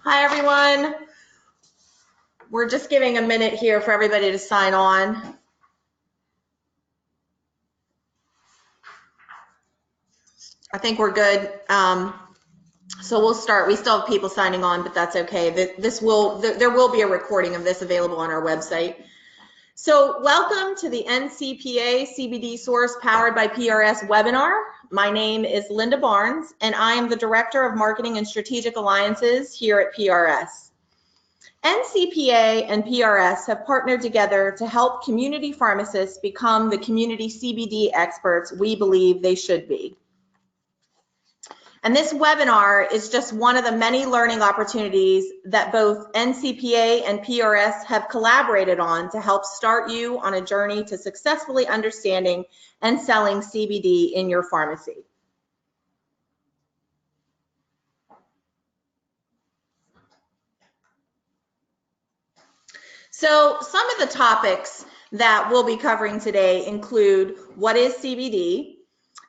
Hi, everyone. We're just giving a minute here for everybody to sign on. I think we're good. So we'll start. We still have people signing on, but that's okay. There will be a recording of this available on our website. So welcome to the NCPA CBD Source Powered by PRS webinar. My name is Linda Barnes, and I am the Director of Marketing and Strategic Alliances here at PRS. NCPA and PRS have partnered together to help community pharmacists become the community CBD experts we believe they should be. And this webinar is just one of the many learning opportunities that both NCPA and PRS have collaborated on to help start you on a journey to successfully understanding and selling CBD in your pharmacy. So some of the topics that we'll be covering today include what is CBD,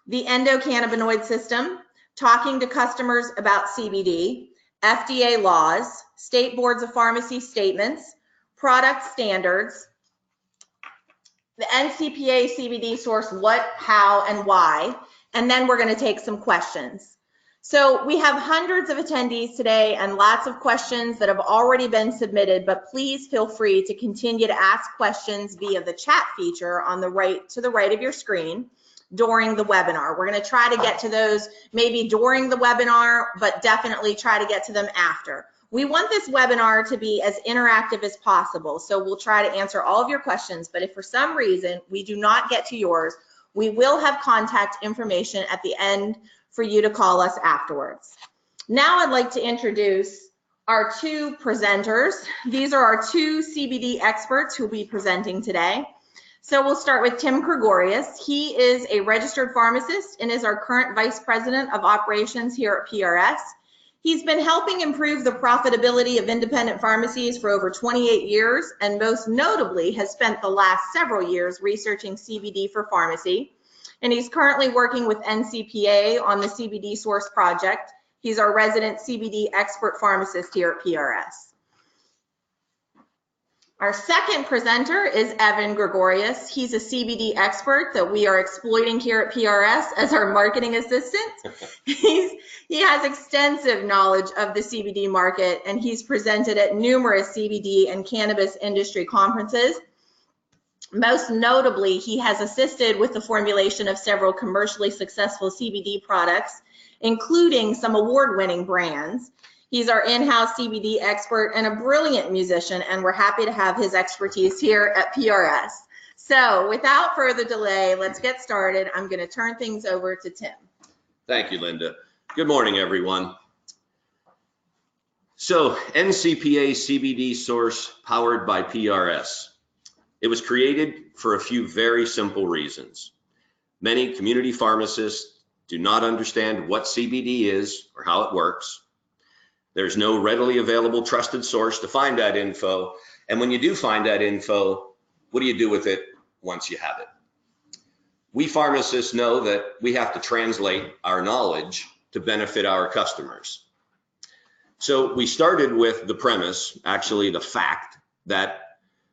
the endocannabinoid system, talking to customers about CBD, FDA laws, state boards of pharmacy statements, product standards, the NCPA CBD source, what, how, and why, and then we're going to take some questions. So we have hundreds of attendees today and lots of questions that have already been submitted, but please feel free to continue to ask questions via the chat feature on the right to the right of your screen during the webinar. We're going to try to get to those maybe during the webinar, but definitely try to get to them after. We want this webinar to be as interactive as possible, so we'll try to answer all of your questions, but if for some reason we do not get to yours, we will have contact information at the end for you to call us afterwards. Now I'd like to introduce our two presenters. These are our two CBD experts who will be presenting today. So we'll start with Tim Gregorius. He is a registered pharmacist and is our current Vice President of Operations here at PRS. He's been helping improve the profitability of independent pharmacies for over 28 years, and most notably has spent the last several years researching CBD for pharmacy. And he's currently working with NCPA on the CBD Source project. He's our resident CBD expert pharmacist here at PRS. Our second presenter is Evan Gregorius. He's a CBD expert that we are exploiting here at PRS as our marketing assistant. He has extensive knowledge of the CBD market, and he's presented at numerous CBD and cannabis industry conferences. Most notably, he has assisted with the formulation of several commercially successful CBD products, including some award-winning brands. He's our in-house CBD expert and a brilliant musician, and we're happy to have his expertise here at PRS. So without further delay, let's get started. I'm going to turn things over to Tim. Thank you, Linda. Good morning, everyone. So NCPA CBD Source powered by PRS. It was created for a few very simple reasons. Many community pharmacists do not understand what CBD is or how it works. There's no readily available trusted source to find that info. And when you do find that info, what do you do with it once you have it? We pharmacists know that we have to translate our knowledge to benefit our customers. So we started with the premise, actually the fact, that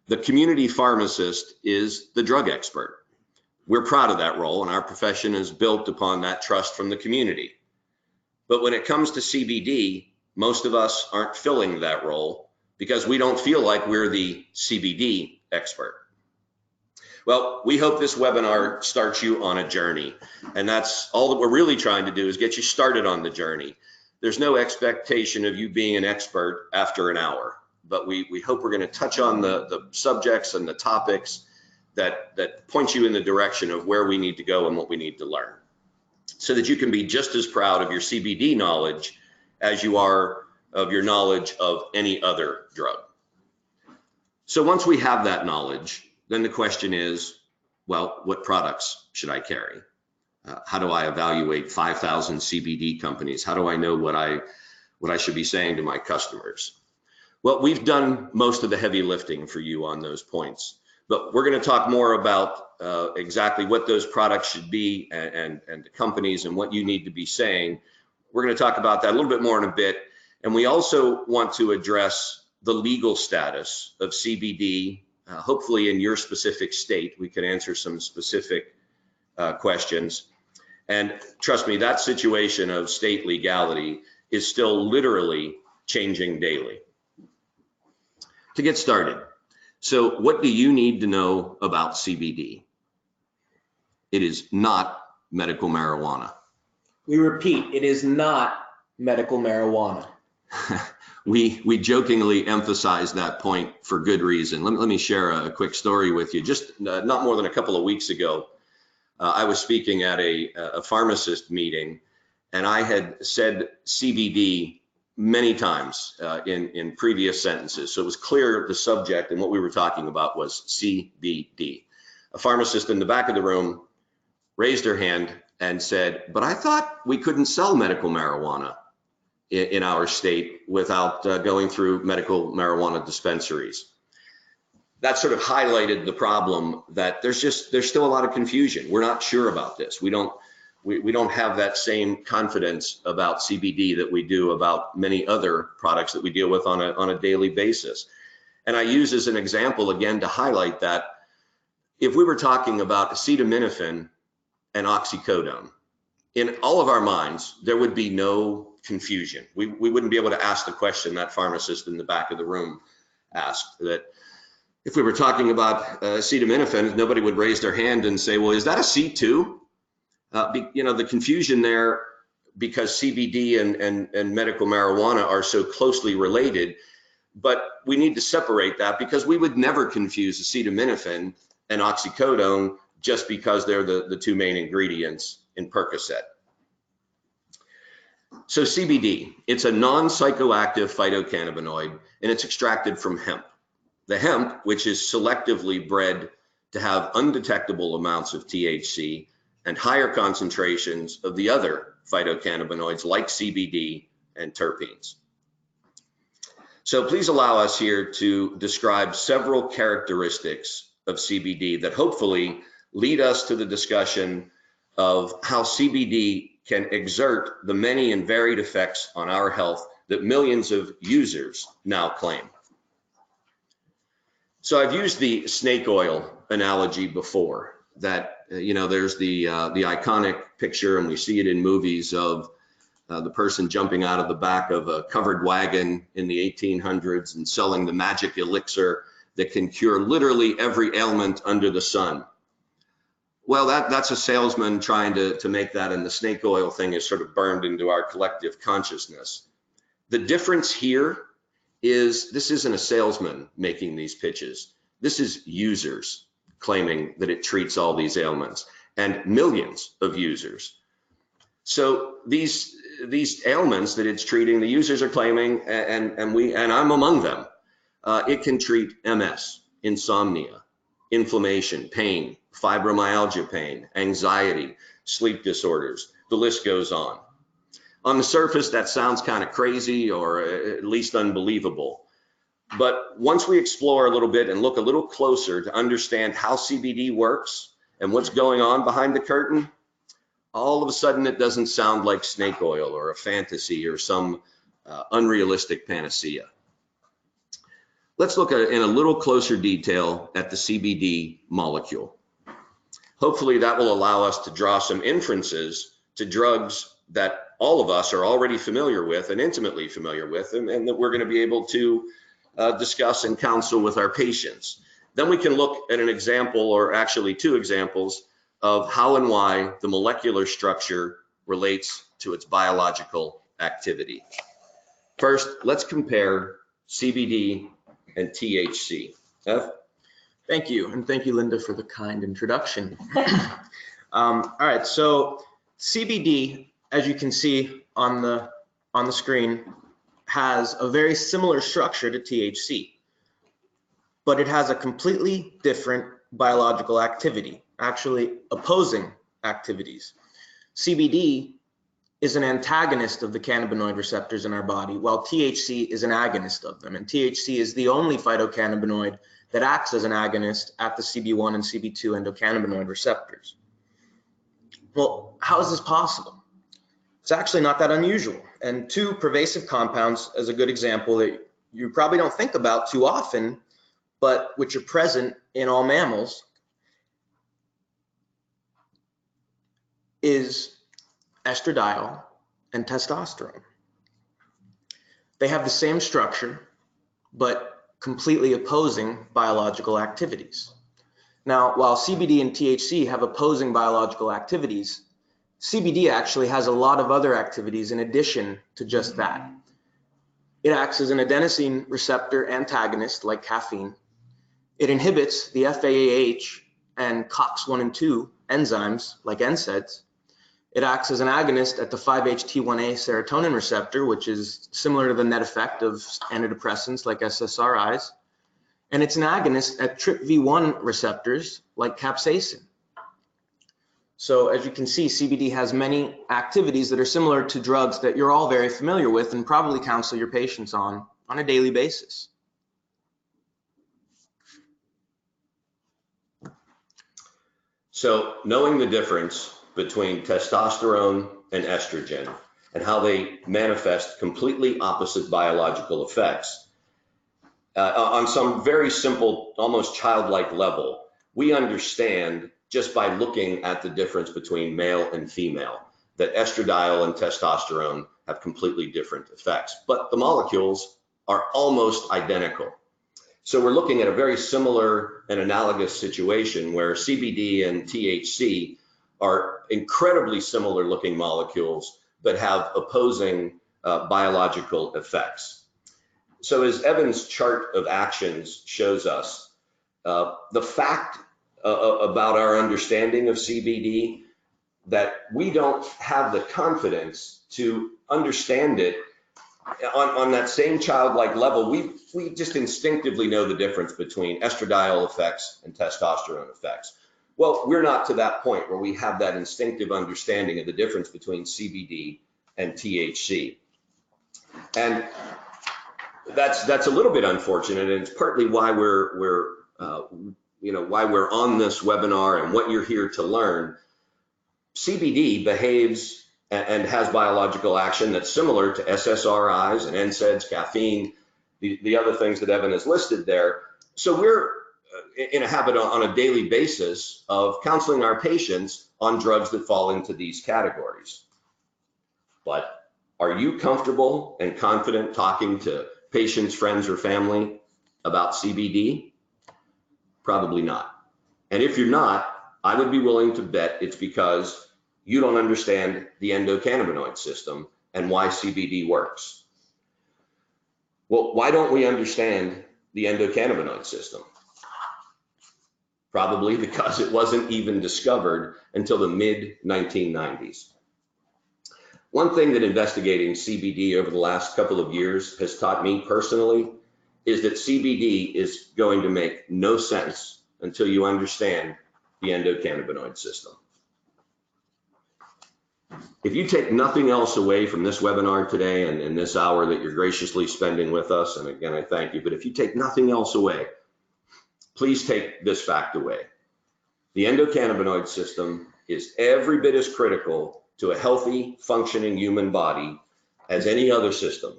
the community pharmacist is the drug expert. We're proud of that role, and our profession is built upon that trust from the community. But when it comes to CBD, most of us aren't filling that role because we don't feel like we're the CBD expert. Well, we hope this webinar starts you on a journey, and that's all that we're really trying to do is get you started on the journey. There's no expectation of you being an expert after an hour. But we hope we're going to touch on the subjects and the topics that point you in the direction of where we need to go and what we need to learn, so that you can be just as proud of your CBD knowledge as you are of your knowledge of any other drug. So once we have that knowledge, then the question is, well, what products should I carry? How do I evaluate 5,000 CBD companies? How do I know what I should be saying to my customers? Well, we've done most of the heavy lifting for you on those points, but we're going to talk more about exactly what those products should be and the companies and what you need to be saying. We're going to talk about that a little bit more in a bit, And we also want to address the legal status of CBD, hopefully in your specific state. We can answer some specific questions. And trust me, that situation of state legality is still literally changing daily. To get started, so what do you need to know about CBD? It is not medical marijuana. We repeat, it is not medical marijuana. We jokingly emphasize that point for good reason. Let me share a quick story with you. Just not more than a couple of weeks ago, I was speaking at a pharmacist meeting, and I had said CBD many times in previous sentences. So it was clear the subject and what we were talking about was CBD. A pharmacist in the back of the room raised her hand and said, "But I thought we couldn't sell medical marijuana in our state without going through medical marijuana dispensaries." That sort of highlighted the problem that there's still a lot of confusion. We're not sure about this. We don't have that same confidence about CBD that we do about many other products that we deal with on a daily basis. And I use as an example again to highlight that if we were talking about acetaminophen and oxycodone, in all of our minds, there would be no confusion. We wouldn't be able to ask the question that pharmacist in the back of the room asked, that if we were talking about acetaminophen, nobody would raise their hand and say, well, is that a C2? The confusion there, because CBD and medical marijuana are so closely related, but we need to separate that because we would never confuse acetaminophen and oxycodone just because they're the two main ingredients in Percocet. So CBD, it's a non-psychoactive phytocannabinoid, and it's extracted from hemp. The hemp, which is selectively bred to have undetectable amounts of THC and higher concentrations of the other phytocannabinoids like CBD and terpenes. So please allow us here to describe several characteristics of CBD that hopefully lead us to the discussion of how CBD can exert the many and varied effects on our health that millions of users now claim. So I've used the snake oil analogy before, that there's the iconic picture, and we see it in movies, of the person jumping out of the back of a covered wagon in the 1800s and selling the magic elixir that can cure literally every ailment under the sun. Well, that's a salesman trying to make that, and the snake oil thing is sort of burned into our collective consciousness. The difference here is this isn't a salesman making these pitches. This is users claiming that it treats all these ailments, and millions of users. So these ailments that it's treating, the users are claiming, and I'm among them. It can treat MS, insomnia, inflammation, pain, fibromyalgia pain, anxiety, sleep disorders. The list goes on. On the surface, that sounds kind of crazy, or at least unbelievable. But once we explore a little bit and look a little closer to understand how CBD works and what's going on behind the curtain, all of a sudden it doesn't sound like snake oil or a fantasy or some unrealistic panacea. Let's look in a little closer detail at the CBD molecule. Hopefully that will allow us to draw some inferences to drugs that all of us are already familiar with and intimately familiar with, and that we're going to be able to discuss and counsel with our patients. Then we can look at an example, or actually two examples, of how and why the molecular structure relates to its biological activity. First, let's compare CBD and THC. F? Thank you, and thank you, Linda, for the kind introduction. All right, so CBD, as you can see on the screen, has a very similar structure to THC, but it has a completely different biological activity, actually opposing activities. CBD is an antagonist of the cannabinoid receptors in our body, while THC is an agonist of them, and THC is the only phytocannabinoid that acts as an agonist at the CB1 and CB2 endocannabinoid receptors. Well, how is this possible? It's actually not that unusual. And two pervasive compounds is a good example that you probably don't think about too often, but which are present in all mammals, is estradiol and testosterone. They have the same structure, but completely opposing biological activities. Now, while CBD and THC have opposing biological activities, CBD actually has a lot of other activities in addition to just that. It acts as an adenosine receptor antagonist like caffeine. It inhibits the FAAH and COX-1 and 2 enzymes like NSAIDs. It acts as an agonist at the 5-HT1A serotonin receptor, which is similar to the net effect of antidepressants like SSRIs. And it's an agonist at TRPV1 receptors like capsaicin. So as you can see, CBD has many activities that are similar to drugs that you're all very familiar with and probably counsel your patients on a daily basis. So knowing the difference between testosterone and estrogen and how they manifest completely opposite biological effects, on some very simple, almost childlike level, we understand just by looking at the difference between male and female that estradiol and testosterone have completely different effects, but the molecules are almost identical. So we're looking at a very similar and analogous situation where CBD and THC are incredibly similar looking molecules, but have opposing biological effects. So as Evan's chart of actions shows us, the fact about our understanding of CBD, that we don't have the confidence to understand it on that same childlike level. We just instinctively know the difference between estradiol effects and testosterone effects. Well, we're not to that point where we have that instinctive understanding of the difference between CBD and THC. And that's a little bit unfortunate, and it's partly why we're on this webinar and what you're here to learn. CBD behaves and has biological action that's similar to SSRIs and NSAIDs, caffeine, the other things that Evan has listed there. So we're in a habit on a daily basis of counseling our patients on drugs that fall into these categories. But are you comfortable and confident talking to patients, friends, or family about CBD? Probably not. And if you're not, I would be willing to bet it's because you don't understand the endocannabinoid system and why CBD works. Well, why don't we understand the endocannabinoid system? Probably because it wasn't even discovered until the mid-1990s. One thing that investigating CBD over the last couple of years has taught me personally is that CBD is going to make no sense until you understand the endocannabinoid system. If you take nothing else away from this webinar today and this hour that you're graciously spending with us, and again, I thank you, but if you take nothing else away, please take this fact away. The endocannabinoid system is every bit as critical to a healthy, functioning human body as any other system.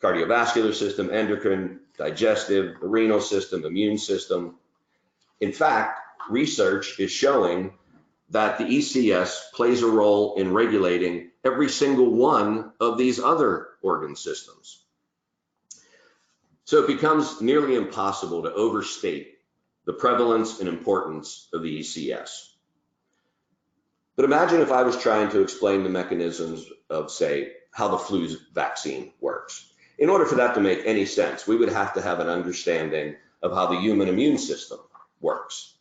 Cardiovascular system, endocrine, digestive, the renal system, immune system. In fact, research is showing that the ECS plays a role in regulating every single one of these other organ systems. So it becomes nearly impossible to overstate the prevalence and importance of the ECS. But imagine if I was trying to explain the mechanisms of, say, how the flu vaccine works. In order for that to make any sense, we would have to have an understanding of how the human immune system works.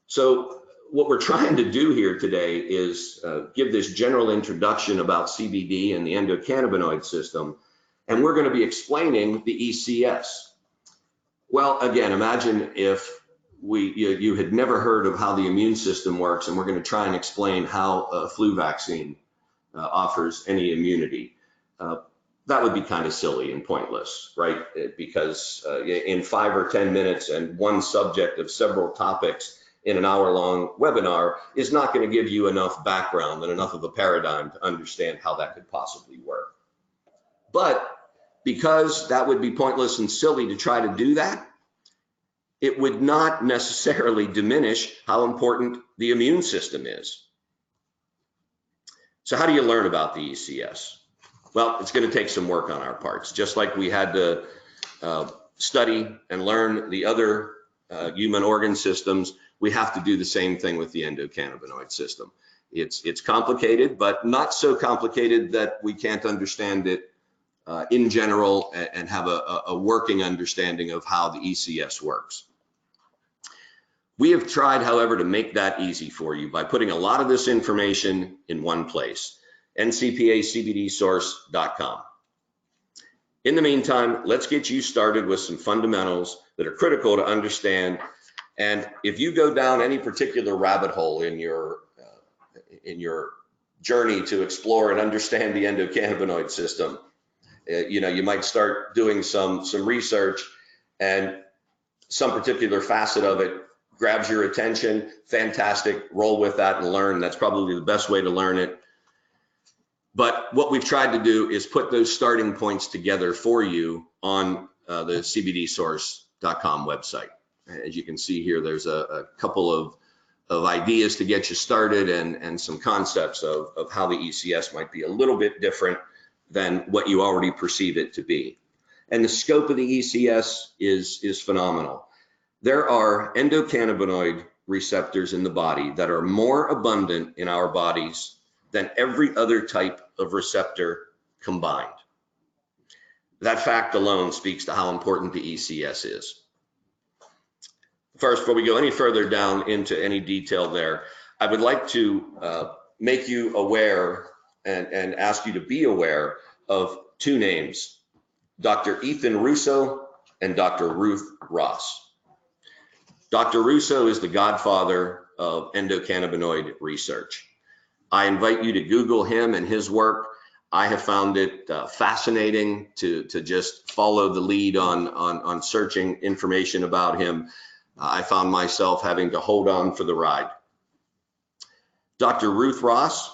So what we're trying to do here today is give this general introduction about CBD and the endocannabinoid system, and we're going to be explaining the ECS. Well, again, imagine if you had never heard of how the immune system works, and we're going to try and explain how a flu vaccine offers any immunity. That would be kind of silly and pointless, right? Because in 5 or 10 minutes and one subject of several topics, in an hour-long webinar is not going to give you enough background and enough of a paradigm to understand how that could possibly work. But because that would be pointless and silly to try to do that, it would not necessarily diminish how important the immune system is. So how do you learn about the ECS? Well, it's going to take some work on our parts, just like we had to study and learn the other human organ systems. We have to do the same thing with the endocannabinoid system. It's complicated, but not so complicated that we can't understand it in general and have a working understanding of how the ECS works. We have tried, however, to make that easy for you by putting a lot of this information in one place, ncpacbdsource.com. In the meantime, let's get you started with some fundamentals that are critical to understand. And if you go down any particular rabbit hole in your journey to explore and understand the endocannabinoid system, you might start doing some research, and some particular facet of it grabs your attention. Fantastic, roll with that and learn. That's probably the best way to learn it. But what we've tried to do is put those starting points together for you on the cbdsource.com website. As you can see here, there's a couple of ideas to get you started and some concepts of how the ECS might be a little bit different than what you already perceive it to be. And the scope of the ECS is phenomenal. There are endocannabinoid receptors in the body that are more abundant in our bodies than every other type of receptor combined. That fact alone speaks to how important the ECS is. First, before we go any further down into any detail there, I would like to make you aware and ask you to be aware of two names, Dr. Ethan Russo and Dr. Ruth Ross. Dr. Russo is the godfather of endocannabinoid research. I invite you to Google him and his work. I have found it fascinating to just follow the lead on searching information about him. I found myself having to hold on for the ride. Dr. Ruth Ross,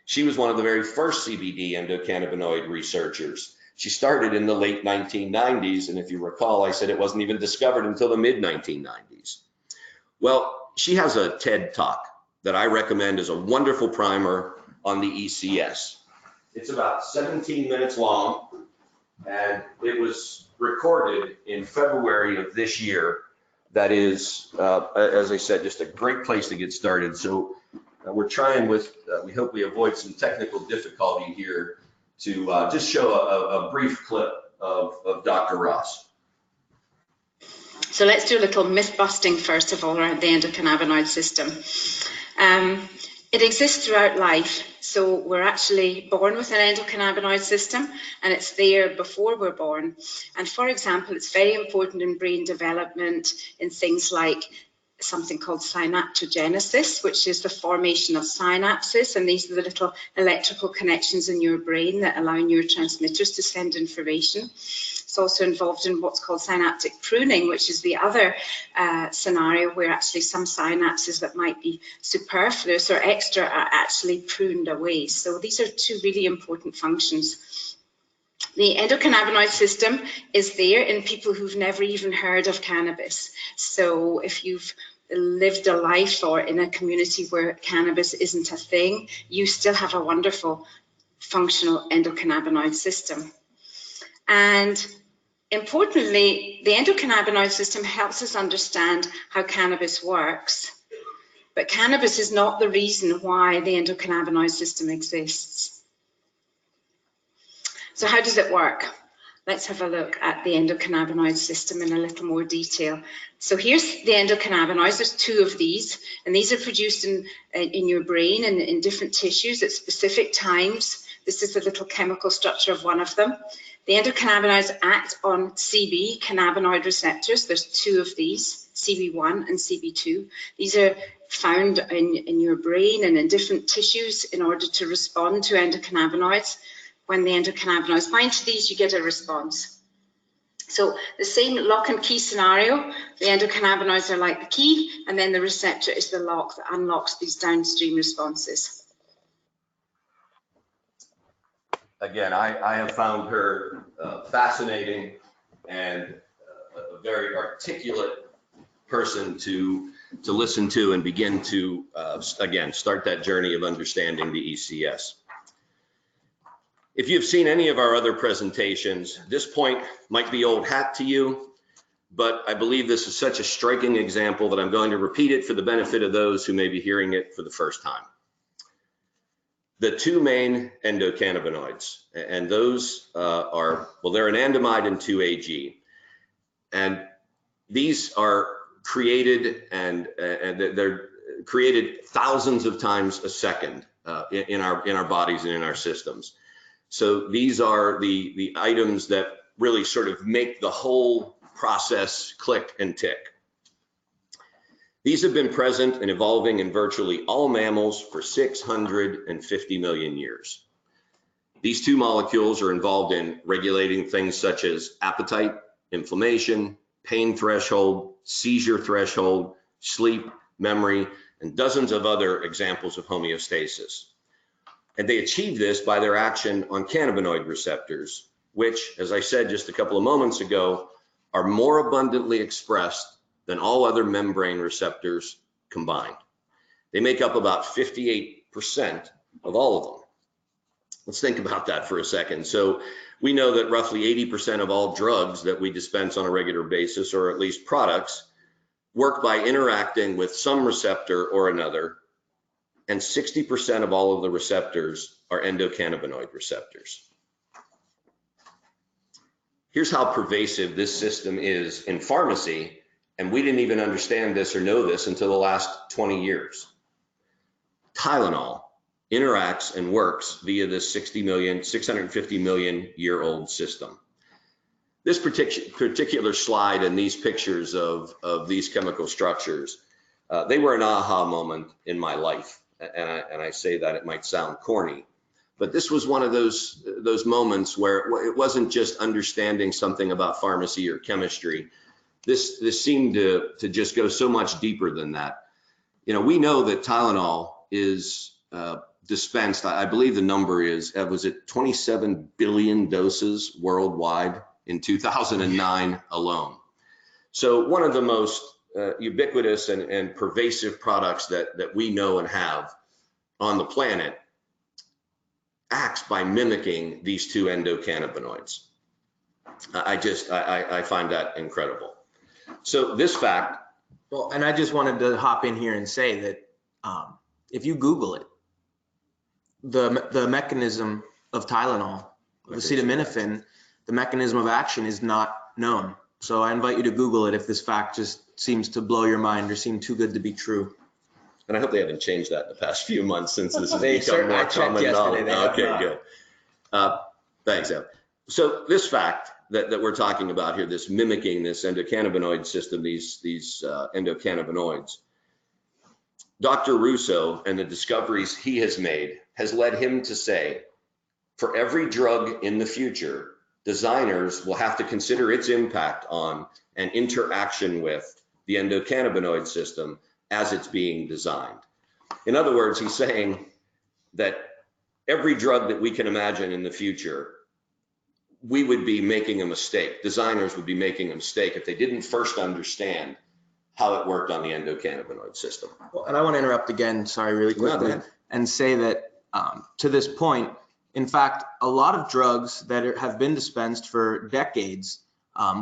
she was one of the very first CBD endocannabinoid researchers. She started in the late 1990s, and if you recall, I said it wasn't even discovered until the mid-1990s. Well, she has a TED Talk that I recommend as a wonderful primer on the ECS. It's about 17 minutes long, and it was recorded in February of this year. That is, as I said, just a great place to get started. So we're trying with, we hope we avoid some technical difficulty here to just show a brief clip of Dr. Ross. So let's do a little myth busting first of all around the endocannabinoid system. It exists throughout life. So we're actually born with an endocannabinoid system, and it's there before we're born. And for example, it's very important in brain development in things like something called synaptogenesis, which is the formation of synapses, and these are the little electrical connections in your brain that allow neurotransmitters to send information. It's also involved in what's called synaptic pruning, which is the other scenario where actually some synapses that might be superfluous or extra are actually pruned away. So these are two really important functions. The endocannabinoid system is there in people who've never even heard of cannabis. So if you've lived a life or in a community where cannabis isn't a thing, you still have a wonderful functional endocannabinoid system. And importantly, the endocannabinoid system helps us understand how cannabis works. But cannabis is not the reason why the endocannabinoid system exists. So how does it work? Let's have a look at the endocannabinoid system in a little more detail. So here's the endocannabinoids. There's two of these, and these are produced in your brain and in different tissues at specific times. This is the little chemical structure of one of them. The endocannabinoids act on CB, cannabinoid receptors. There's two of these, CB1 and CB2. These are found in your brain and in different tissues in order to respond to endocannabinoids. When the endocannabinoids bind to these, you get a response. So the same lock and key scenario, the endocannabinoids are like the key, and then the receptor is the lock that unlocks these downstream responses. Again, I have found her fascinating and a very articulate person to listen to and begin to, again, start that journey of understanding the ECS. If you've seen any of our other presentations, this point might be old hat to you, but I believe this is such a striking example that I'm going to repeat it for the benefit of those who may be hearing it for the first time. The two main endocannabinoids, and those are, well, they're an anandamide and 2-AG. And these are created and they're created thousands of times a second in our bodies and in our systems. So these are the items that really sort of make the whole process click and tick. These have been present and evolving in virtually all mammals for 650 million years. These two molecules are involved in regulating things such as appetite, inflammation, pain threshold, seizure threshold, sleep, memory, and dozens of other examples of homeostasis. And they achieve this by their action on cannabinoid receptors, which, as I said just a couple of moments ago, are more abundantly expressed than all other membrane receptors combined. They make up about 58% of all of them. Let's think about that for a second. So we know that roughly 80% of all drugs that we dispense on a regular basis, or at least products, work by interacting with some receptor or another, and 60% of all of the receptors are endocannabinoid receptors. Here's how pervasive this system is in pharmacy, and we didn't even understand this or know this until the last 20 years. Tylenol interacts and works via this 650 million year old system. This particular slide and these pictures of these chemical structures, they were an aha moment in my life. And I say that it might sound corny, but this was one of those moments where it wasn't just understanding something about pharmacy or chemistry. This seemed to just go so much deeper than that. You know, we know that Tylenol is dispensed, I believe the number is, was it 27 billion doses worldwide in 2009 alone. So one of the most ubiquitous and pervasive products that we know and have on the planet acts by mimicking these two endocannabinoids. I find that incredible. So this fact. Well, and I just wanted to hop in here and say that if you Google it, the mechanism of Tylenol, the acetaminophen, the mechanism of action is not known. So I invite you to Google it if this fact just seems to blow your mind or seem too good to be true. And I hope they haven't changed that in the past few months since this has become more common knowledge. Okay, good. Thanks, Evan. So this fact that we're talking about here, this mimicking this endocannabinoid system, these endocannabinoids, Dr. Russo and the discoveries he has made has led him to say, for every drug in the future, designers will have to consider its impact on and interaction with the endocannabinoid system as it's being designed. In other words, he's saying that every drug that we can imagine in the future, we would be making a mistake. Designers would be making a mistake if they didn't first understand how it worked on the endocannabinoid system. Well, and I want to interrupt again, sorry, really quickly, and say that to this point, in fact, a lot of drugs that have been dispensed for decades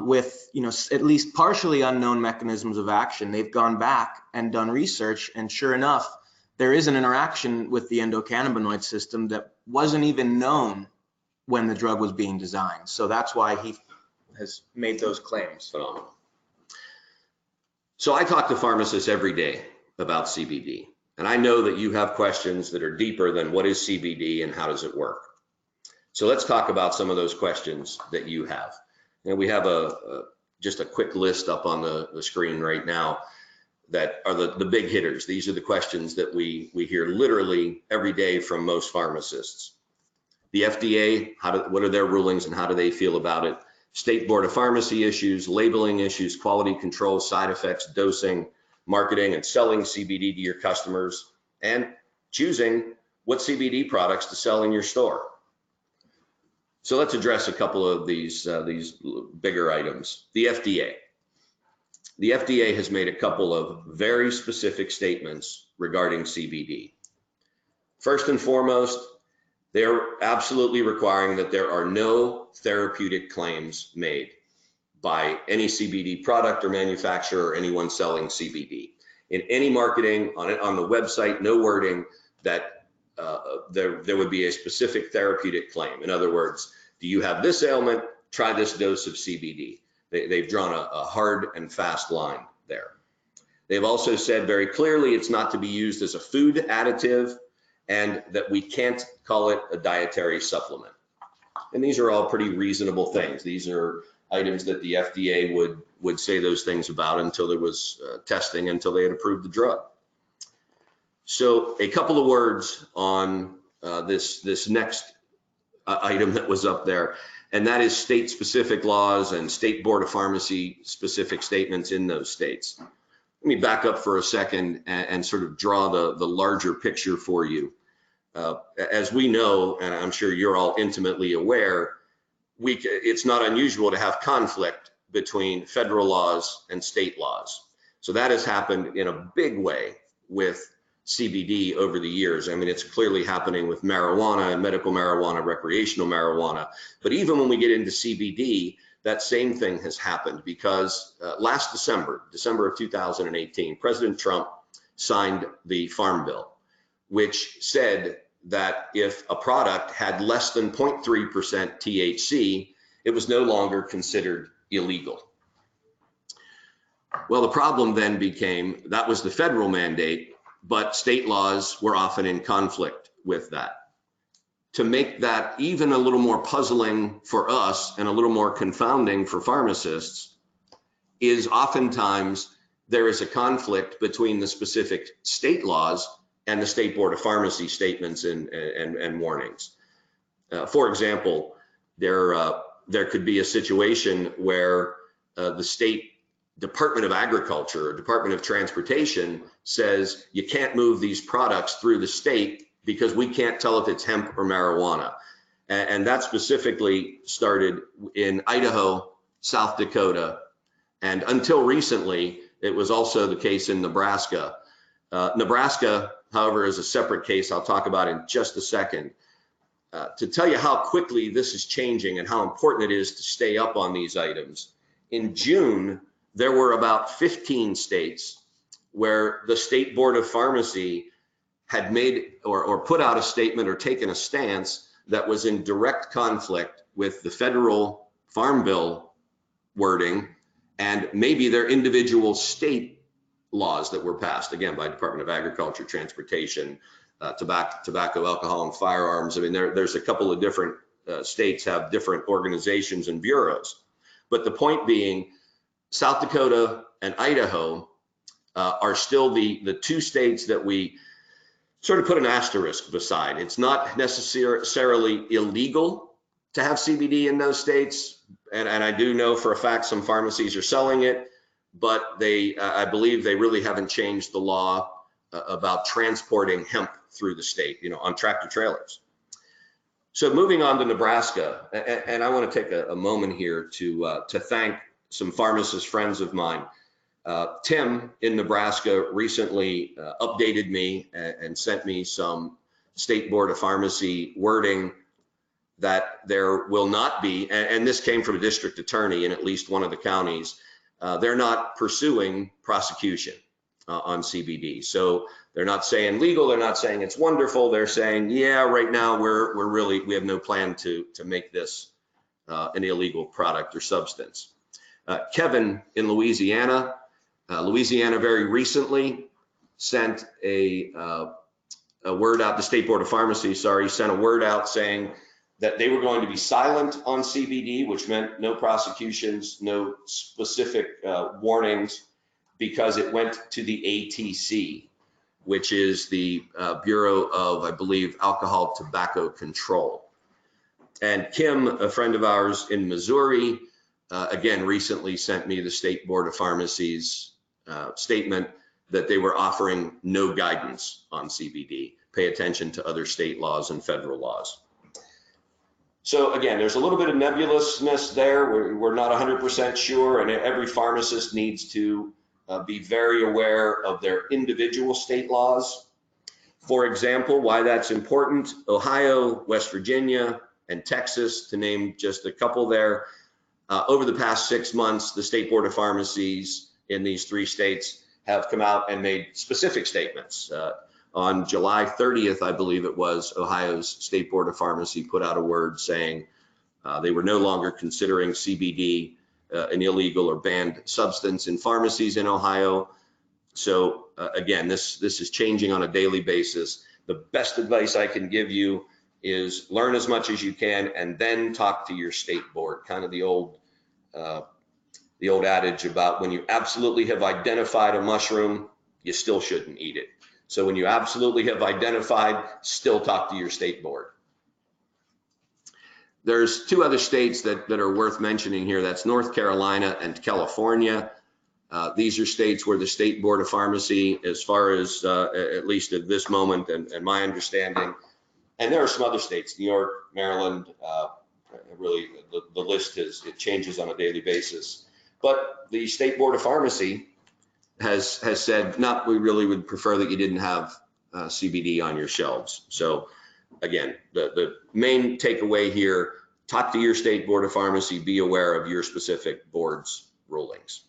with, at least partially unknown mechanisms of action, they've gone back and done research, and sure enough, there is an interaction with the endocannabinoid system that wasn't even known when the drug was being designed. So that's why he has made those claims. Phenomenal. So I talk to pharmacists every day about CBD, and I know that you have questions that are deeper than what is CBD and how does it work. So let's talk about some of those questions that you have. And we have just a quick list up on the screen right now that are the big hitters. These are the questions that we hear literally every day from most pharmacists. The FDA, what are their rulings and how do they feel about it? State Board of Pharmacy issues, labeling issues, quality control, side effects, dosing, marketing and selling CBD to your customers, and choosing what CBD products to sell in your store. So let's address a couple of these bigger items. The FDA. The FDA has made a couple of very specific statements regarding CBD. First and foremost, they're absolutely requiring that there are no therapeutic claims made by any CBD product or manufacturer or anyone selling CBD. In any marketing on the website, no wording that there would be a specific therapeutic claim. In other words, do you have this ailment? Try this dose of CBD. They've drawn a hard and fast line there. They've also said very clearly it's not to be used as a food additive and that we can't call it a dietary supplement. And these are all pretty reasonable things. These are items that the FDA would say those things about until there was testing, until they had approved the drug. So a couple of words on this next item that was up there, and that is state-specific laws and State Board of Pharmacy specific statements in those states. Let me back up for a second and sort of draw the larger picture for you. As we know, and I'm sure you're all intimately aware, it's not unusual to have conflict between federal laws and state laws. So that has happened in a big way with CBD over the years. I mean, it's clearly happening with marijuana and medical marijuana, recreational marijuana. But even when we get into CBD, that same thing has happened because last December of 2018, President Trump signed the Farm Bill, which said that if a product had less than 0.3% THC, it was no longer considered illegal. Well, the problem then became that was the federal mandate, but state laws were often in conflict with that. To make that even a little more puzzling for us and a little more confounding for pharmacists is oftentimes there is a conflict between the specific state laws and the State Board of Pharmacy statements and warnings. For example, there could be a situation where the State Department of Agriculture or Department of Transportation says you can't move these products through the state because we can't tell if it's hemp or marijuana. And that specifically started in Idaho, South Dakota, and until recently, it was also the case in Nebraska. Nebraska, however, is a separate case I'll talk about in just a second. To tell you how quickly this is changing and how important it is to stay up on these items, in June, there were about 15 states where the State Board of Pharmacy had made or put out a statement or taken a stance that was in direct conflict with the federal Farm Bill wording and maybe their individual state laws that were passed, again, by Department of Agriculture, Transportation, tobacco, alcohol, and firearms. I mean, there's a couple of different states have different organizations and bureaus. But the point being, South Dakota and Idaho are still the two states that we sort of put an asterisk beside. It's not necessarily illegal to have CBD in those states. And I do know for a fact some pharmacies are selling it, but I believe they really haven't changed the law about transporting hemp through the state, on tractor trailers. So moving on to Nebraska, and I want to take a moment here to thank some pharmacist friends of mine. Tim in Nebraska recently updated me and sent me some State Board of Pharmacy wording that there will not be, and this came from a district attorney in at least one of the counties, they're not pursuing prosecution on CBD. So they're not saying legal, they're not saying it's wonderful, they're saying, yeah, right now we have no plan to make this an illegal product or substance. Kevin in Louisiana, Louisiana very recently sent a word out, the State Board of Pharmacy, sent a word out saying that they were going to be silent on CBD, which meant no prosecutions, no specific warnings, because it went to the ATC, which is the Bureau of, I believe, Alcohol Tobacco Control. And Kim, a friend of ours in Missouri, again, recently sent me the State Board of Pharmacy's statement that they were offering no guidance on CBD. Pay attention to other state laws and federal laws. So again, there's a little bit of nebulousness there. We're not 100% sure, and every pharmacist needs to be very aware of their individual state laws. For example, why that's important: Ohio, West Virginia, and Texas, to name just a couple there. Over the past 6 months, the State Board of Pharmacies in these 3 states have come out and made specific statements. On July 30th, I believe it was, Ohio's State Board of Pharmacy put out a word saying they were no longer considering CBD an illegal or banned substance in pharmacies in Ohio. So again, this is changing on a daily basis. The best advice I can give you is learn as much as you can and then talk to your state board. Kind of the old adage about when you absolutely have identified a mushroom, you still shouldn't eat it. So when you absolutely have identified, still talk to your state board. There's 2 other states that are worth mentioning here. That's North Carolina and California. These are states where the State Board of Pharmacy, as far as at least at this moment and my understanding, and there are some other states, New York, Maryland, really the list it changes on a daily basis. But the State Board of Pharmacy has said, no, we really would prefer that you didn't have CBD on your shelves. So again, the main takeaway here, talk to your State Board of Pharmacy, be aware of your specific board's rulings.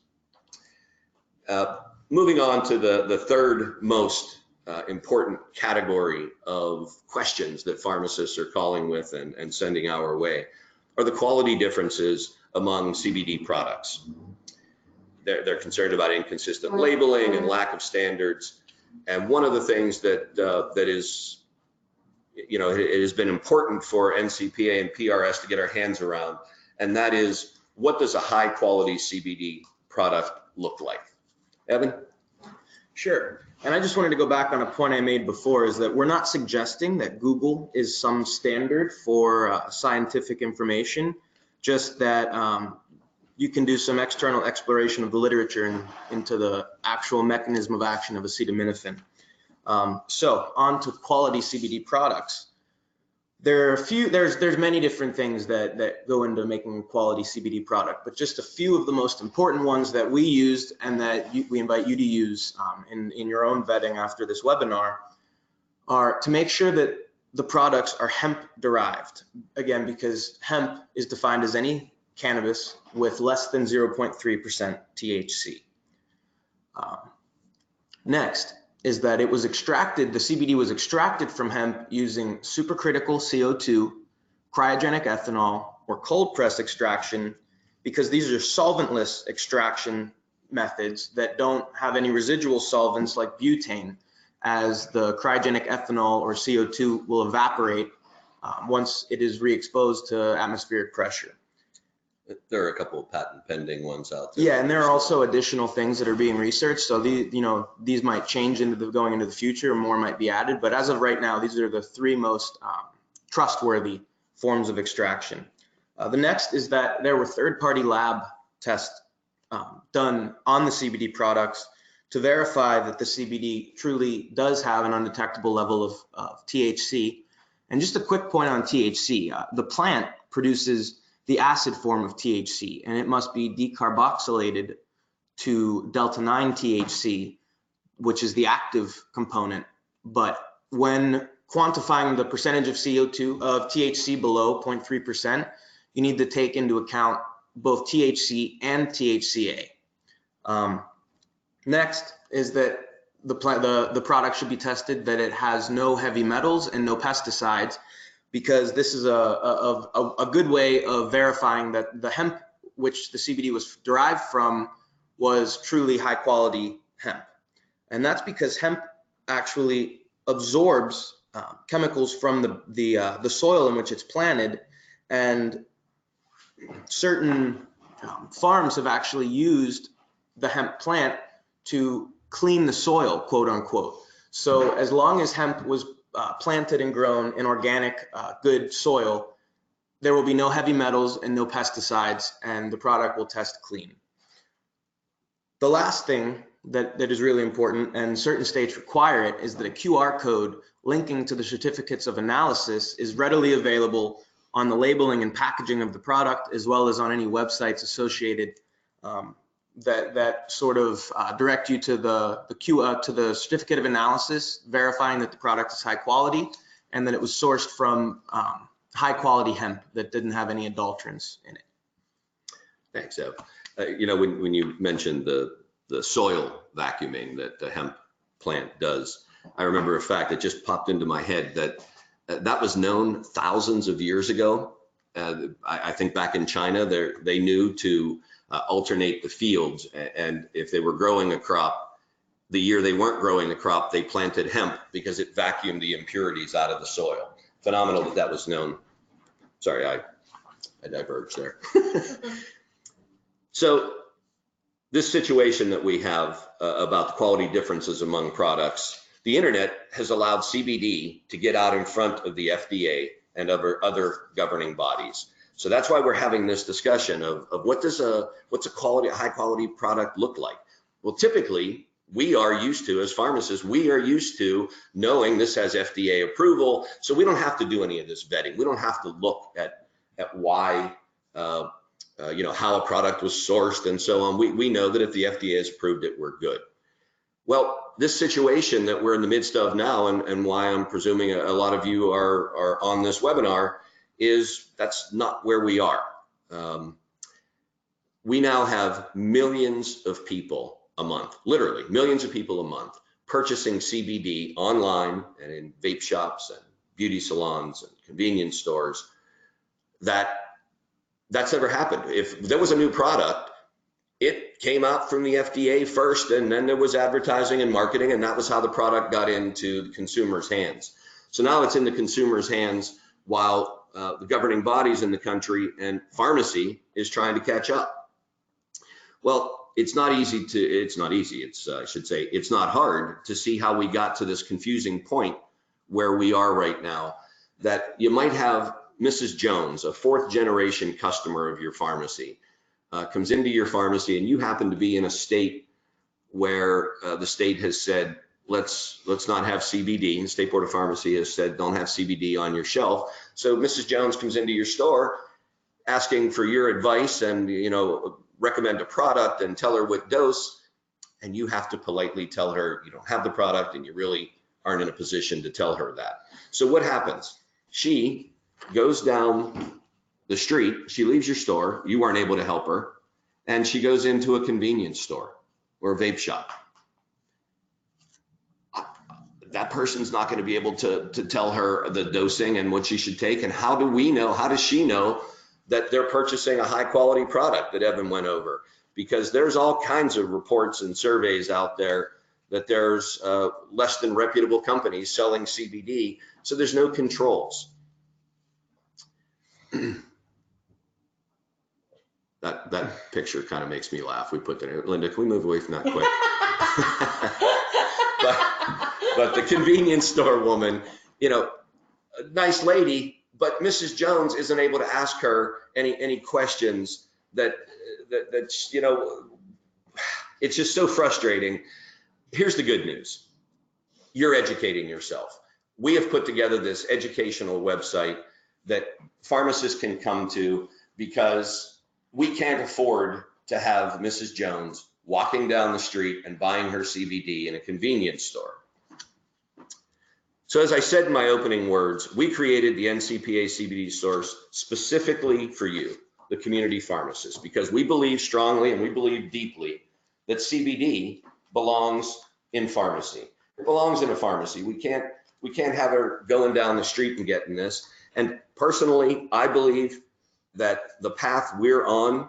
Moving on to the third most important category of questions that pharmacists are calling with and sending our way are the quality differences among CBD products. They're concerned about inconsistent labeling and lack of standards. And one of the things that is, it has been important for NCPA and PRS to get our hands around, and that is, what does a high quality CBD product look like? Evan? Sure. And I just wanted to go back on a point I made before, is that we're not suggesting that Google is some standard for scientific information, just that you can do some external exploration of the literature and into the actual mechanism of action of acetaminophen. So on to quality CBD products. There's many different things that go into making a quality CBD product, but just a few of the most important ones that we used and that we invite you to use in your own vetting after this webinar are to make sure that the products are hemp derived. Again, because hemp is defined as any cannabis with less than 0.3% THC. Next is that it was extracted, the CBD was extracted from hemp using supercritical CO2, cryogenic ethanol, or cold press extraction, because these are solventless extraction methods that don't have any residual solvents like butane, as the cryogenic ethanol or CO2 will evaporate once it is re-exposed to atmospheric pressure. There are a couple of patent pending ones out there. Yeah, and there are also additional things that are being researched. So these might change going into the future, and more might be added. But as of right now, these are the 3 most trustworthy forms of extraction. The next is that there were third-party lab tests done on the CBD products to verify that the CBD truly does have an undetectable level of THC. And just a quick point on THC, the plant produces the acid form of THC, and it must be decarboxylated to delta-9 THC, which is the active component. But when quantifying the percentage of THC below 0.3%, you need to take into account both THC and THCA. Next is that the product should be tested that it has no heavy metals and no pesticides, because this is a good way of verifying that the hemp, which the CBD was derived from, was truly high quality hemp. And that's because hemp actually absorbs chemicals from the soil in which it's planted, and certain farms have actually used the hemp plant to clean the soil, quote unquote. So as long as hemp was planted and grown in organic, good soil, there will be no heavy metals and no pesticides, and the product will test clean. The last thing that is really important, and certain states require it, is that a QR code linking to the certificates of analysis is readily available on the labeling and packaging of the product, as well as on any websites associated that sort of direct you to the certificate of analysis, verifying that the product is high quality and that it was sourced from high quality hemp that didn't have any adulterants in it. Thanks, Ev. You know, when you mentioned the soil vacuuming that the hemp plant does, I remember a fact that just popped into my head that that was known thousands of years ago. I think back in China, they knew to alternate the fields, and if they were growing a crop, the year they weren't growing the crop, they planted hemp because it vacuumed the impurities out of the soil. Phenomenal that was known. Sorry, I diverged there. So this situation that we have about the quality differences among products, the internet has allowed CBD to get out in front of the FDA and other governing bodies. So that's why we're having this discussion of what's a high quality product look like? Well, typically we are used to, as pharmacists, we are used to knowing this has FDA approval, so we don't have to do any of this vetting. We don't have to look at why, you know, how a product was sourced and so on. We know that if the FDA has approved it, we're good. Well, this situation that we're in the midst of now, and why I'm presuming a lot of you are on this webinar, is that's not where we are. We now have millions of people a month, literally millions of people a month, purchasing CBD online and in vape shops and beauty salons and convenience stores. That's never happened. If there was a new product, it came out from the FDA first, and then there was advertising and marketing, and that was how the product got into the consumer's hands. So now it's in the consumer's hands while the governing bodies in the country and pharmacy is trying to catch up. Well, it's not easy. I should say, it's not hard to see how we got to this confusing point where we are right now, that you might have Mrs. Jones, a fourth generation customer of your pharmacy, comes into your pharmacy, and you happen to be in a state where the state has said, let's not have CBD. The State Board of Pharmacy has said, don't have CBD on your shelf. So Mrs. Jones comes into your store asking for your advice and, you know, recommend a product and tell her what dose, and you have to politely tell her you don't have the product and you really aren't in a position to tell her that. So what happens? She goes down the street, she leaves your store, you aren't able to help her, and she goes into a convenience store or a vape shop. That person's not going to be able to tell her the dosing and what she should take. And how do we know, how does she know that they're purchasing a high quality product that Evan went over? Because there's all kinds of reports and surveys out there that there's less than reputable companies selling CBD, so there's no controls. That picture kind of makes me laugh. We put that in. Linda, can we move away from that quick? but the convenience store woman, you know, a nice lady, but Mrs. Jones isn't able to ask her any questions that you know, it's just so frustrating. Here's the good news. You're educating yourself. We have put together this educational website that pharmacists can come to, because we can't afford to have Mrs. Jones walking down the street and buying her CBD in a convenience store. So as I said in my opening words, we created the NCPA CBD source specifically for you, the community pharmacist, because we believe strongly and we believe deeply that CBD belongs in pharmacy. It belongs in a pharmacy. We can't have her going down the street and getting this. And personally, I believe that the path we're on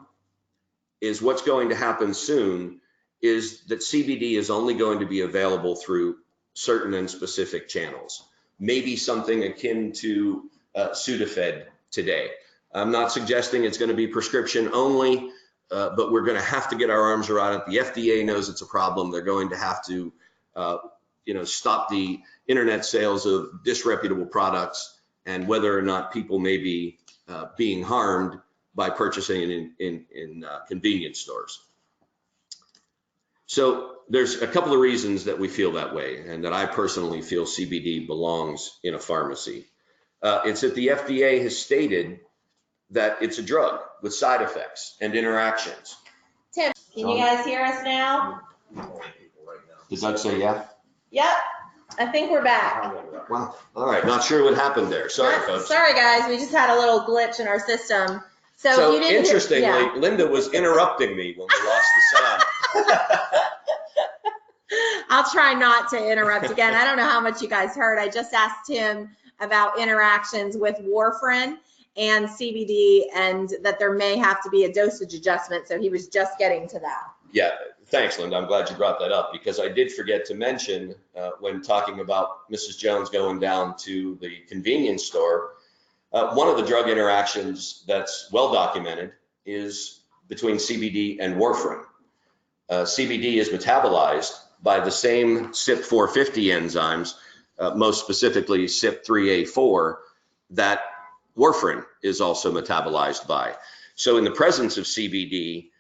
is what's going to happen soon, is that CBD is only going to be available through certain and specific channels, maybe something akin to Sudafed today. I'm not suggesting it's going to be prescription only, but we're going to have to get our arms around it. The FDA knows it's a problem. They're going to have to, you know, stop the internet sales of disreputable products, and whether or not people may be being harmed by purchasing in convenience stores. So there's a couple of reasons that we feel that way, and that I personally feel CBD belongs in a pharmacy. It's that the FDA has stated that it's a drug with side effects and interactions. Tim, can you guys hear us now? Does that say yeah? Yep, I think we're back. Well, all right, not sure what happened there. Sorry, folks. Sorry, guys, we just had a little glitch in our system. So, So you didn't interestingly, hear, yeah. Linda was interrupting me when we lost the sound. I'll try not to interrupt again. I don't know how much you guys heard. I just asked Tim about interactions with warfarin and CBD, and that there may have to be a dosage adjustment. So he was just getting to that. Yeah, thanks, Linda. I'm glad you brought that up, because I did forget to mention when talking about Mrs. Jones going down to the convenience store, one of the drug interactions that's well documented is between CBD and warfarin. CBD is metabolized by the same CYP450 enzymes, most specifically CYP3A4, that warfarin is also metabolized by. So in the presence of CBD,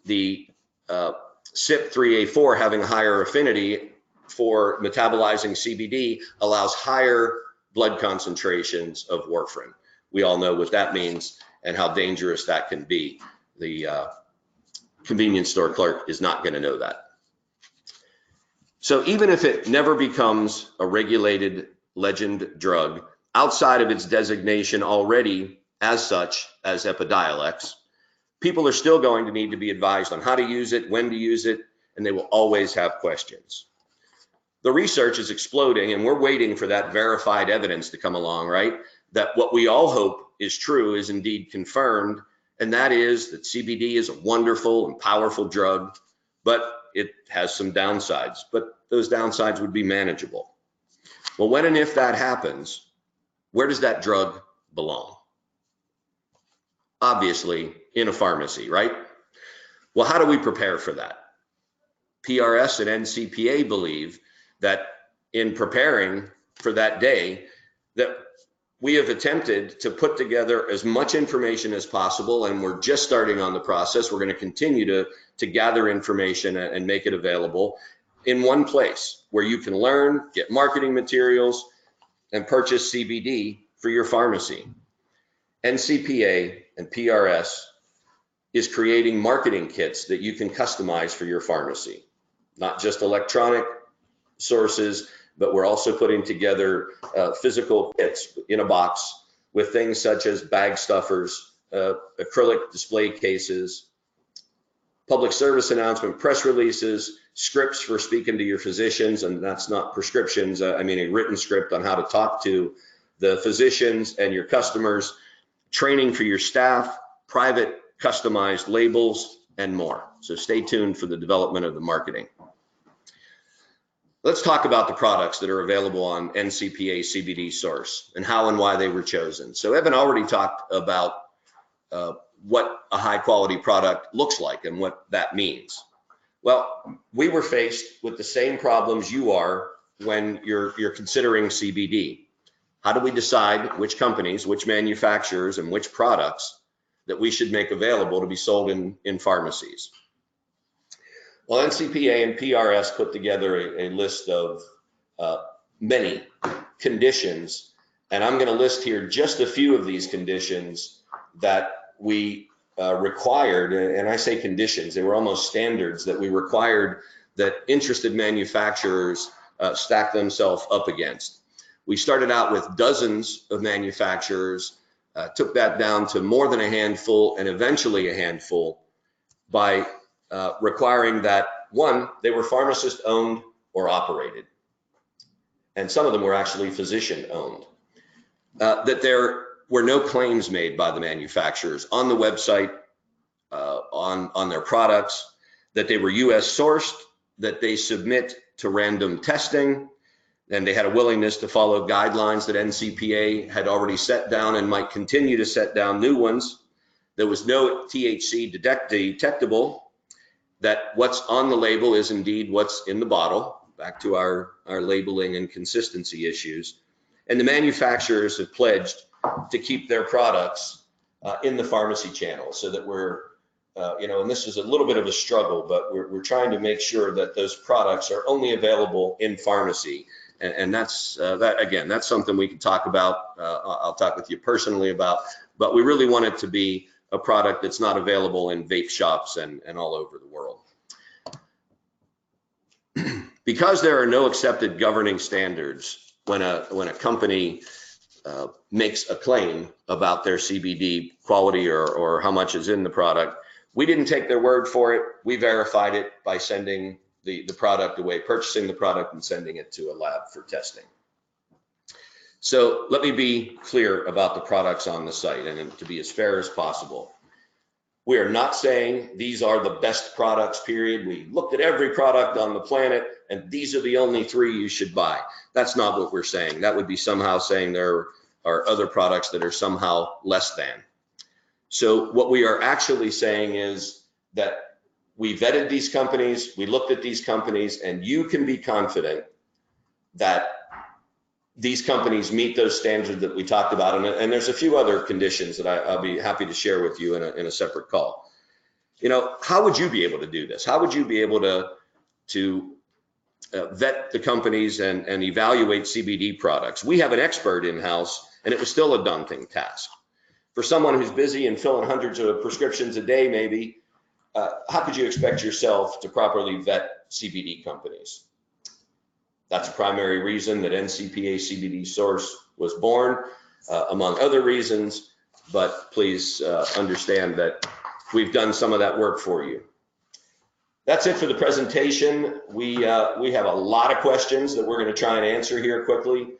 the CYP3A4 having a higher affinity for metabolizing CBD allows higher blood concentrations of warfarin. We all know what that means and how dangerous that can be. The convenience store clerk is not going to know that. So even if it never becomes a regulated legend drug, outside of its designation already as such as Epidiolex, people are still going to need to be advised on how to use it, when to use it, and they will always have questions. The research is exploding, and we're waiting for that verified evidence to come along, right? That what we all hope is true is indeed confirmed, and that is that CBD is a wonderful and powerful drug, but it has some downsides, but those downsides would be manageable. Well, when and if that happens, where does that drug belong? Obviously, in a pharmacy, right? Well, how do we prepare for that? PRS and NCPA believe that in preparing for that day, that we have attempted to put together as much information as possible, and we're just starting on the process. We're going to continue to gather information and make it available in one place where you can learn, get marketing materials, and purchase CBD for your pharmacy. NCPA and PRS is creating marketing kits that you can customize for your pharmacy, not just electronic sources, but we're also putting together physical kits in a box with things such as bag stuffers, acrylic display cases, public service announcement, press releases, scripts for speaking to your physicians, and that's not prescriptions, I mean a written script on how to talk to the physicians and your customers, training for your staff, private customized labels, and more. So stay tuned for the development of the marketing. Let's talk about the products that are available on NCPA CBD Source and how and why they were chosen. So Evan already talked about what a high quality product looks like and what that means. Well, we were faced with the same problems you are when you're considering CBD. How do we decide which companies, which manufacturers, and which products that we should make available to be sold in pharmacies? Well, NCPA and PRS put together a list of many conditions, and I'm going to list here just a few of these conditions that we required, and I say conditions, they were almost standards that we required that interested manufacturers stack themselves up against. We started out with dozens of manufacturers, took that down to more than a handful and eventually a handful by requiring that, one, they were pharmacist owned or operated. And some of them were actually physician owned. That there were no claims made by the manufacturers on the website, on their products, that they were US sourced, that they submit to random testing, and they had a willingness to follow guidelines that NCPA had already set down and might continue to set down new ones. There was no THC detectable, that what's on the label is indeed what's in the bottle, back to our labeling and consistency issues. And the manufacturers have pledged to keep their products in the pharmacy channel, so that we're, and this is a little bit of a struggle, but we're trying to make sure that those products are only available in pharmacy. And that's, that's something we can talk about. I'll talk with you personally about, but we really want it to be a product that's not available in vape shops and all over the world. Because there are no accepted governing standards when a company makes a claim about their CBD quality or how much is in the product, we didn't take their word for it. We verified it by sending the product away, purchasing the product and sending it to a lab for testing. So let me be clear about the products on the site, and to be as fair as possible. We are not saying these are the best products, period. We looked at every product on the planet and these are the only 3 you should buy. That's not what we're saying. That would be somehow saying there are other products that are somehow less than. So what we are actually saying is that we vetted these companies, we looked at these companies, and you can be confident that these companies meet those standards that we talked about. And there's a few other conditions that I'll be happy to share with you in a separate call. How would you be able to do this? How would you be able to vet the companies and evaluate CBD products? We have an expert in-house, and it was still a daunting task. For someone who's busy and filling hundreds of prescriptions a day, maybe, how could you expect yourself to properly vet CBD companies? That's a primary reason that NCPA CBD Source was born, among other reasons, but please understand that we've done some of that work for you. That's it for the presentation. We have a lot of questions that we're going to try and answer here quickly.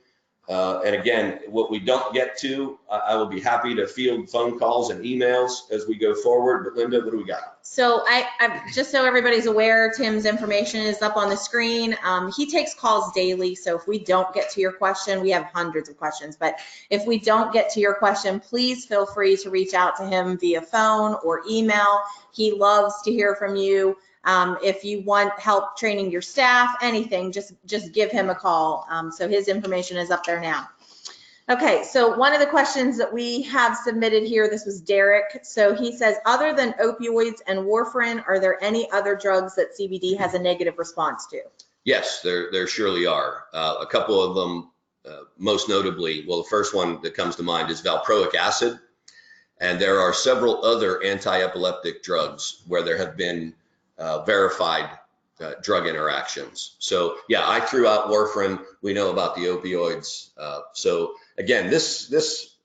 And again, what we don't get to, I will be happy to field phone calls and emails as we go forward. But Linda, what do we got? So I just so everybody's aware, Tim's information is up on the screen. He takes calls daily. So if we don't get to your question, we have hundreds of questions, but if we don't get to your question, please feel free to reach out to him via phone or email. He loves to hear from you. If you want help training your staff, anything, just give him a call. So his information is up there now. Okay, so one of the questions that we have submitted here, this was Derek. So he says, other than opioids and warfarin, are there any other drugs that CBD has a negative response to? Yes, there surely are. A couple of them, most notably, well, the first one that comes to mind is valproic acid. And there are several other anti-epileptic drugs where there have been verified drug interactions. So yeah, I threw out warfarin. We know about the opioids. So again, this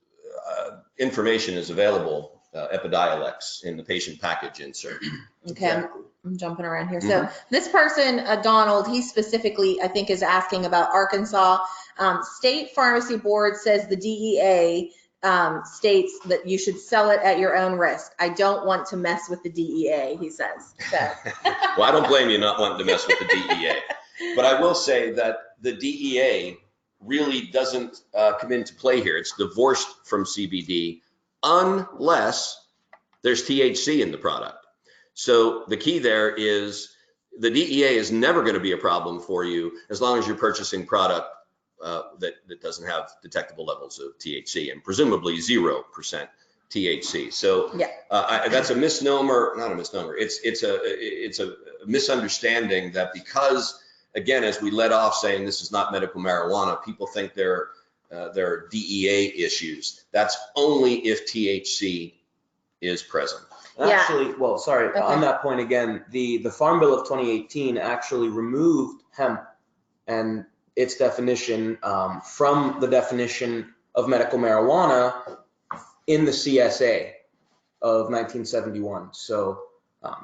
information is available, Epidiolex, in the patient package insert. Okay, I'm jumping around here. So this person, Donald, he specifically, I think, is asking about Arkansas. State Pharmacy Board says the DEA states that you should sell it at your own risk. I don't want to mess with the DEA, he says. So. Well, I don't blame you not wanting to mess with the DEA. But I will say that the DEA really doesn't come into play here. It's divorced from CBD unless there's THC in the product. So the key there is the DEA is never going to be a problem for you as long as you're purchasing product that doesn't have detectable levels of THC and presumably 0% THC. So yeah. That's a misnomer, not a misnomer. It's a misunderstanding that because, again, as we led off saying this is not medical marijuana, people think there are DEA issues. That's only if THC is present. Actually, well, sorry, okay. On that point again, the Farm Bill of 2018 actually removed hemp and its definition from the definition of medical marijuana in the CSA of 1971. So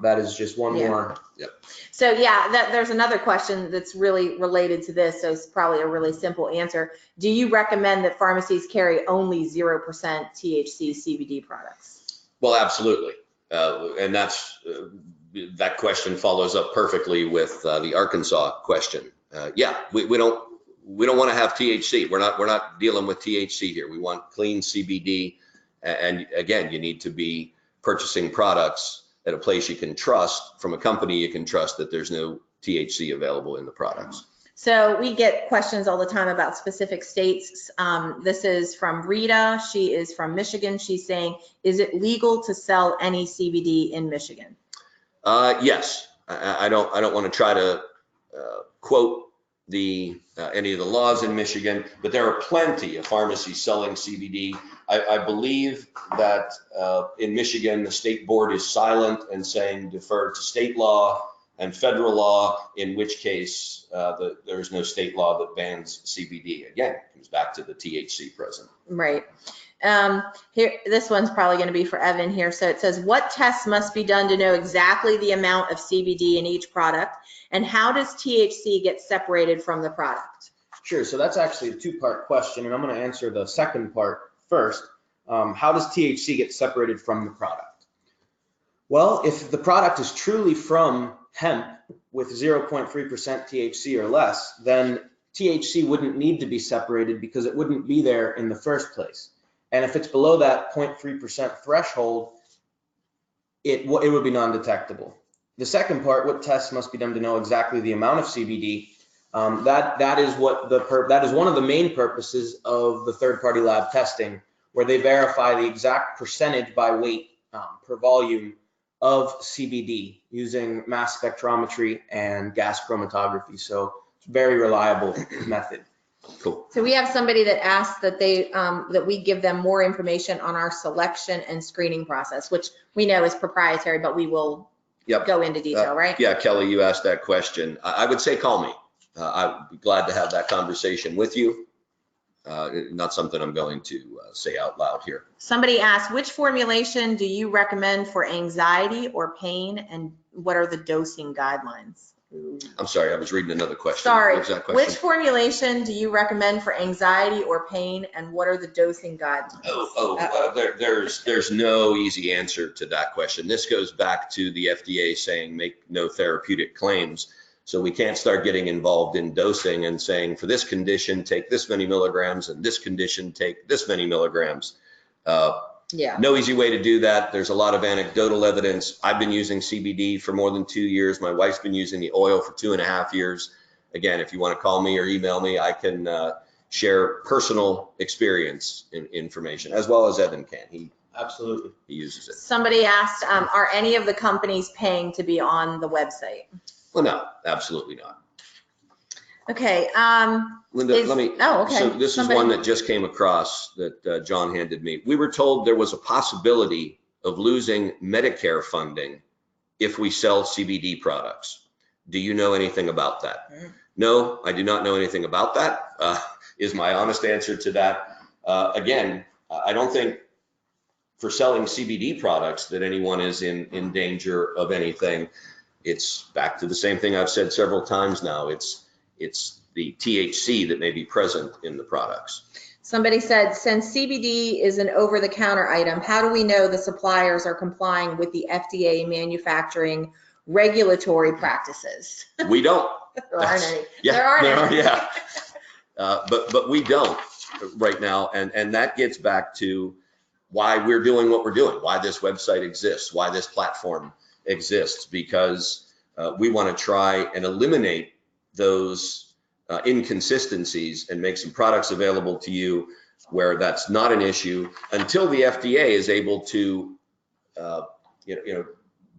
that is just one more. Yep. So yeah, there's another question that's really related to this. So it's probably a really simple answer. Do you recommend that pharmacies carry only 0% THC CBD products? Well, absolutely. And that's that question follows up perfectly with the Arkansas question. Yeah, we don't want to have THC. We're not dealing with THC here. We want clean CBD. And again, you need to be purchasing products at a place you can trust, from a company you can trust that there's no THC available in the products. So we get questions all the time about specific states. This is from Rita. She is from Michigan. She's saying, is it legal to sell any CBD in Michigan? Yes. I don't want to try to quote any of the laws in Michigan, but there are plenty of pharmacies selling CBD. I believe that in Michigan, the state board is silent and saying defer to state law and federal law, in which case there is no state law that bans CBD. Again, it comes back to the THC present. Right. Here, this one's probably going to be for Evan here. So it says, what tests must be done to know exactly the amount of CBD in each product? And how does THC get separated from the product? Sure, so that's actually a two-part question, and I'm going to answer the second part first. How does THC get separated from the product? Well, if the product is truly from hemp with 0.3% THC or less, then THC wouldn't need to be separated because it wouldn't be there in the first place. And if it's below that 0.3% threshold, it would be non-detectable. The second part, what tests must be done to know exactly the amount of CBD? That is one of the main purposes of the third-party lab testing, where they verify the exact percentage by weight per volume of CBD using mass spectrometry and gas chromatography. So it's a very reliable method. Cool. So we have somebody that asked that that we give them more information on our selection and screening process, which we know is proprietary, but we will go into detail, right? Yeah, Kelly, you asked that question. I would say call me. I'd be glad to have that conversation with you. Not something I'm going to say out loud here. Somebody asked, which formulation do you recommend for anxiety or pain, and what are the dosing guidelines? I'm sorry, I was reading another question. Sorry, What was that question? which formulation do you recommend for anxiety or pain, and what are the dosing guidelines? There's no easy answer to that question. This goes back to the FDA saying make no therapeutic claims. So we can't start getting involved in dosing and saying for this condition, take this many milligrams, and this condition, take this many milligrams. No easy way to do that. There's a lot of anecdotal evidence. I've been using CBD for more than 2 years. My wife's been using the oil for 2.5 years. Again, if you want to call me or email me, I can share personal experience information, as well as Evan can. He uses it. Somebody asked, are any of the companies paying to be on the website? Well, no, absolutely not. Okay. Linda, let me. Oh, okay. So this is one that just came across that John handed me. We were told there was a possibility of losing Medicare funding if we sell CBD products. Do you know anything about that? No, I do not know anything about that, is my honest answer to that. Again, I don't think for selling CBD products that anyone is in danger of anything. It's back to the same thing I've said several times now. It's the THC that may be present in the products. Somebody said, since CBD is an over-the-counter item, how do we know the suppliers are complying with the FDA manufacturing regulatory practices? We don't. There aren't any. Yeah, there aren't any. Yeah. But we don't right now, and that gets back to why we're doing what we're doing, why this website exists, why this platform exists, because we want to try and eliminate those inconsistencies and make some products available to you where that's not an issue until the FDA is able to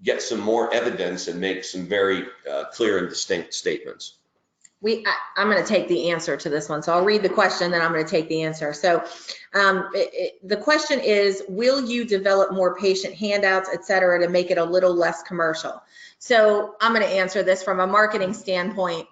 get some more evidence and make some very clear and distinct statements. I'm going to take the answer to this one. So I'll read the question, then I'm going to take the answer. So the question is, will you develop more patient handouts, et cetera, to make it a little less commercial? So I'm going to answer this from a marketing standpoint.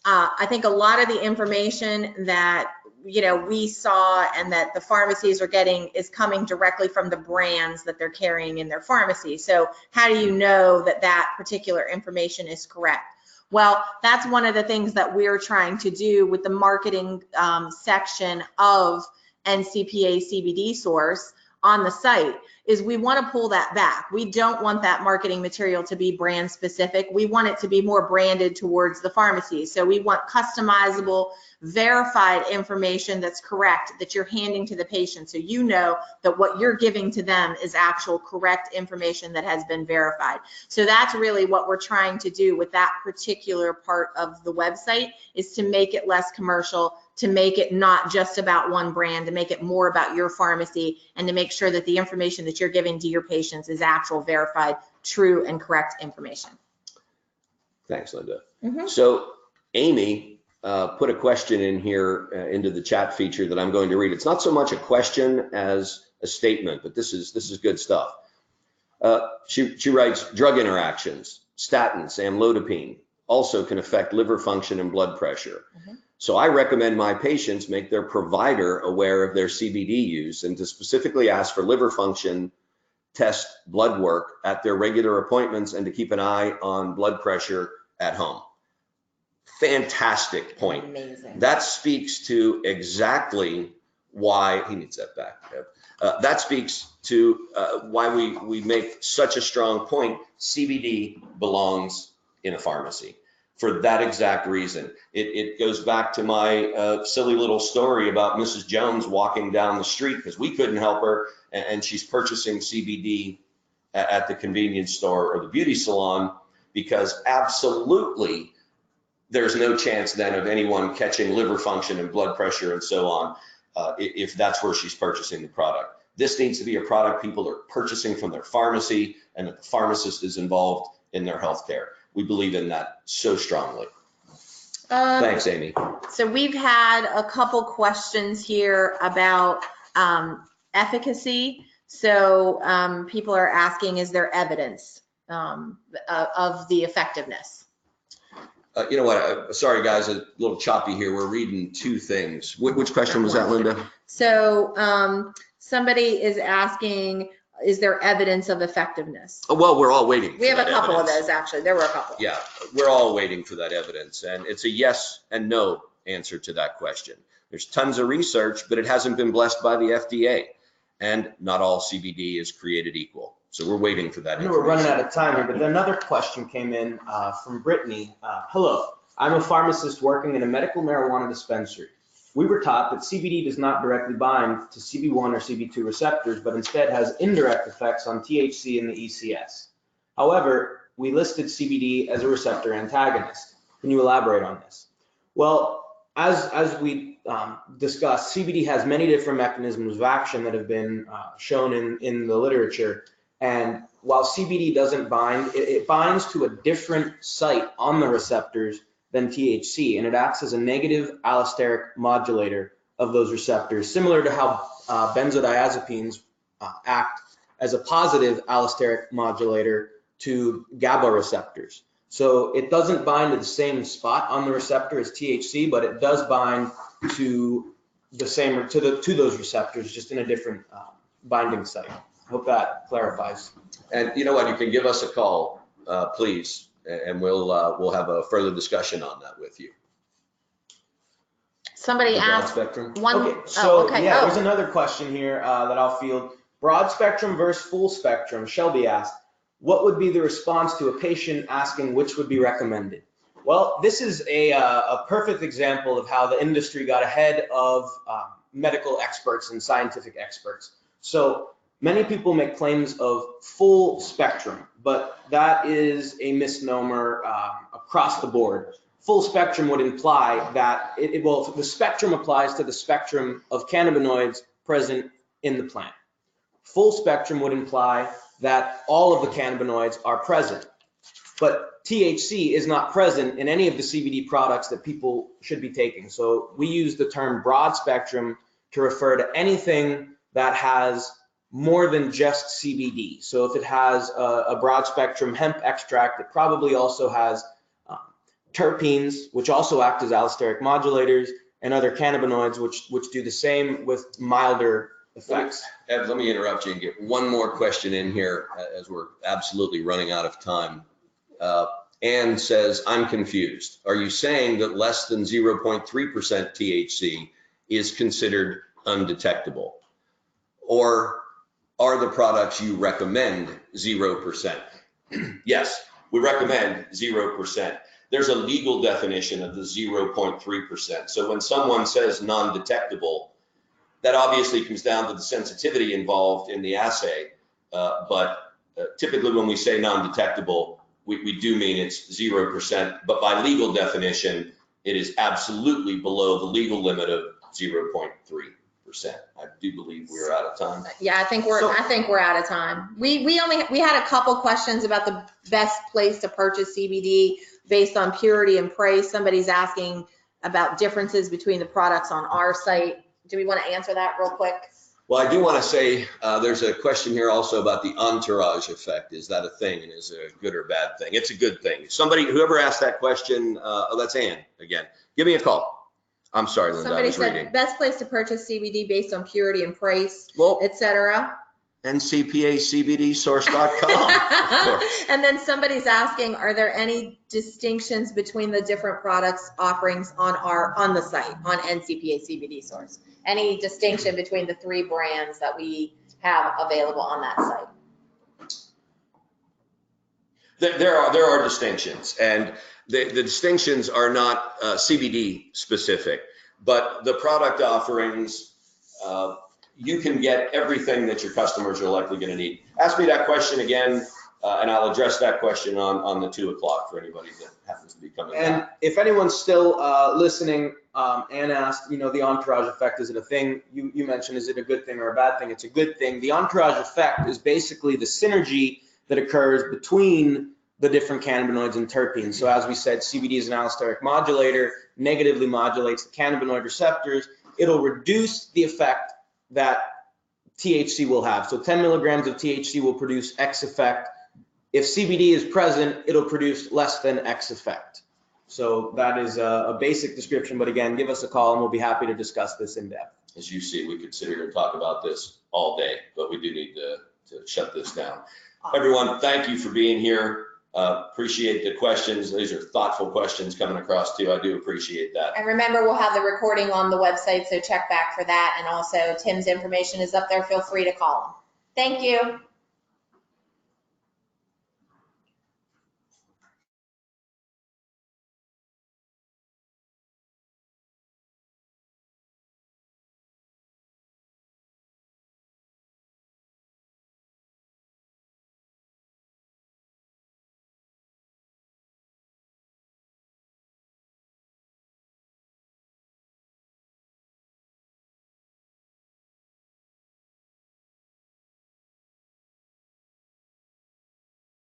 I think a lot of the information that we saw and that the pharmacies are getting is coming directly from the brands that they're carrying in their pharmacy. So how do you know that that particular information is correct? Well, that's one of the things that we're trying to do with the marketing section of NCPA CBD Source. on the site is we want to pull that back. We don't want that marketing material to be brand specific. We want it to be more branded towards the pharmacy. So we want customizable, verified information that's correct, that you're handing to the patient, so you know that what you're giving to them is actual correct information that has been verified. So that's really what we're trying to do with that particular part of the website, is to make it less commercial, to make it not just about one brand, to make it more about your pharmacy, and to make sure that the information that you're giving to your patients is actual, verified, true, and correct information. Thanks, Linda. So Amy put a question in here into the chat feature that I'm going to read. It's not so much a question as a statement, but this is good stuff. She writes, drug interactions, statins, amlodipine also can affect liver function and blood pressure. So I recommend my patients make their provider aware of their CBD use and to specifically ask for liver function test blood work at their regular appointments and to keep an eye on blood pressure at home. Fantastic point. Amazing. That speaks to exactly why he needs that back. That speaks to why we make such a strong point. CBD belongs in a pharmacy for that exact reason. It goes back to my silly little story about Mrs. Jones walking down the street because we couldn't help her, and she's purchasing CBD at the convenience store or the beauty salon, because absolutely there's no chance then of anyone catching liver function and blood pressure and so on if that's where she's purchasing the product. This needs to be a product people are purchasing from their pharmacy, and that the pharmacist is involved in their healthcare. We believe in that so strongly. Thanks, Amy. So we've had a couple questions here about efficacy. So people are asking, is there evidence of the effectiveness? You know what? Sorry, guys, a little choppy here. We're reading two things. Which question was that, Linda? So somebody is asking, is there evidence of effectiveness? Oh, well, we're all waiting. We have a couple of those, actually. There were a couple. Yeah, we're all waiting for that evidence. And it's a yes and no answer to that question. There's tons of research, but it hasn't been blessed by the FDA. And not all CBD is created equal. So we're waiting for that. I know we're running out of time here, but another question came in from Brittany. Hello, I'm a pharmacist working in a medical marijuana dispensary. We were taught that CBD does not directly bind to CB1 or CB2 receptors, but instead has indirect effects on THC and the ECS. However, we listed CBD as a receptor antagonist. Can you elaborate on this? Well, as we discussed, CBD has many different mechanisms of action that have been shown in the literature. And while CBD doesn't bind, it binds to a different site on the receptors than THC, and it acts as a negative allosteric modulator of those receptors, similar to how benzodiazepines act as a positive allosteric modulator to GABA receptors. So it doesn't bind to the same spot on the receptor as THC, but it does bind to the same to those receptors, just in a different binding site. Hope that clarifies. And you know what? You can give us a call, please, and we'll have a further discussion on that with you. Somebody asked spectrum. one. Okay, so okay. yeah, there's another question here that I'll field. Broad spectrum versus full spectrum. Shelby asked, what would be the response to a patient asking which would be recommended? Well, this is a perfect example of how the industry got ahead of medical experts and scientific experts. So many people make claims of full spectrum, but that is a misnomer across the board. Full spectrum would imply that the spectrum applies to the spectrum of cannabinoids present in the plant. Full spectrum would imply that all of the cannabinoids are present, but THC is not present in any of the CBD products that people should be taking. So we use the term broad spectrum to refer to anything that has more than just CBD. So if it has a broad spectrum hemp extract, it probably also has terpenes, which also act as allosteric modulators, and other cannabinoids, which do the same with milder effects. Ed, let me interrupt you and get one more question in here as we're absolutely running out of time. Anne says, I'm confused. Are you saying that less than 0.3% THC is considered undetectable? Or are the products you recommend 0%? Yes, we recommend 0%. There's a legal definition of the 0.3%. So when someone says non-detectable, that obviously comes down to the sensitivity involved in the assay. But typically when we say non-detectable, we do mean it's 0%, but by legal definition, it is absolutely below the legal limit of 0.3%. I do believe we're out of time. Yeah, I think we're out of time. We had a couple questions about the best place to purchase CBD based on purity and price. Somebody's asking about differences between the products on our site. Do we want to answer that real quick? Well, I do want to say there's a question here also about the entourage effect. Is that a thing, and is it a good or bad thing? It's a good thing. Whoever asked that question, that's Ann again. Give me a call. I'm sorry, Linda, Somebody I was said reading. best place to purchase CBD based on purity and price, Well, etc. ncpacbdsource.com. And then somebody's asking, are there any distinctions between the different products offerings on the site, on NCPA CBD Source? Any distinction between the 3 brands that we have available on that site? There are distinctions, and the distinctions are not CBD specific, but the product offerings, you can get everything that your customers are likely going to need. Ask me that question again, and I'll address that question on the 2 o'clock for anybody that happens to be coming And back. if anyone's still listening, Ann asked, the entourage effect, is it a thing? You mentioned, is it a good thing or a bad thing? It's a good thing. The entourage effect is basically the synergy that occurs between the different cannabinoids and terpenes. So as we said, CBD is an allosteric modulator, negatively modulates the cannabinoid receptors. It'll reduce the effect that THC will have. So 10 milligrams of THC will produce X effect. If CBD is present, it'll produce less than X effect. So that is a basic description, but again, give us a call and we'll be happy to discuss this in depth. As you see, we could sit here and talk about this all day, but we do need to shut this down. Everyone, thank you for being here. Appreciate the questions. These are thoughtful questions coming across too. I do appreciate that. And remember, we'll have the recording on the website, so check back for that. And also, Tim's information is up there. Feel free to call him. Thank you.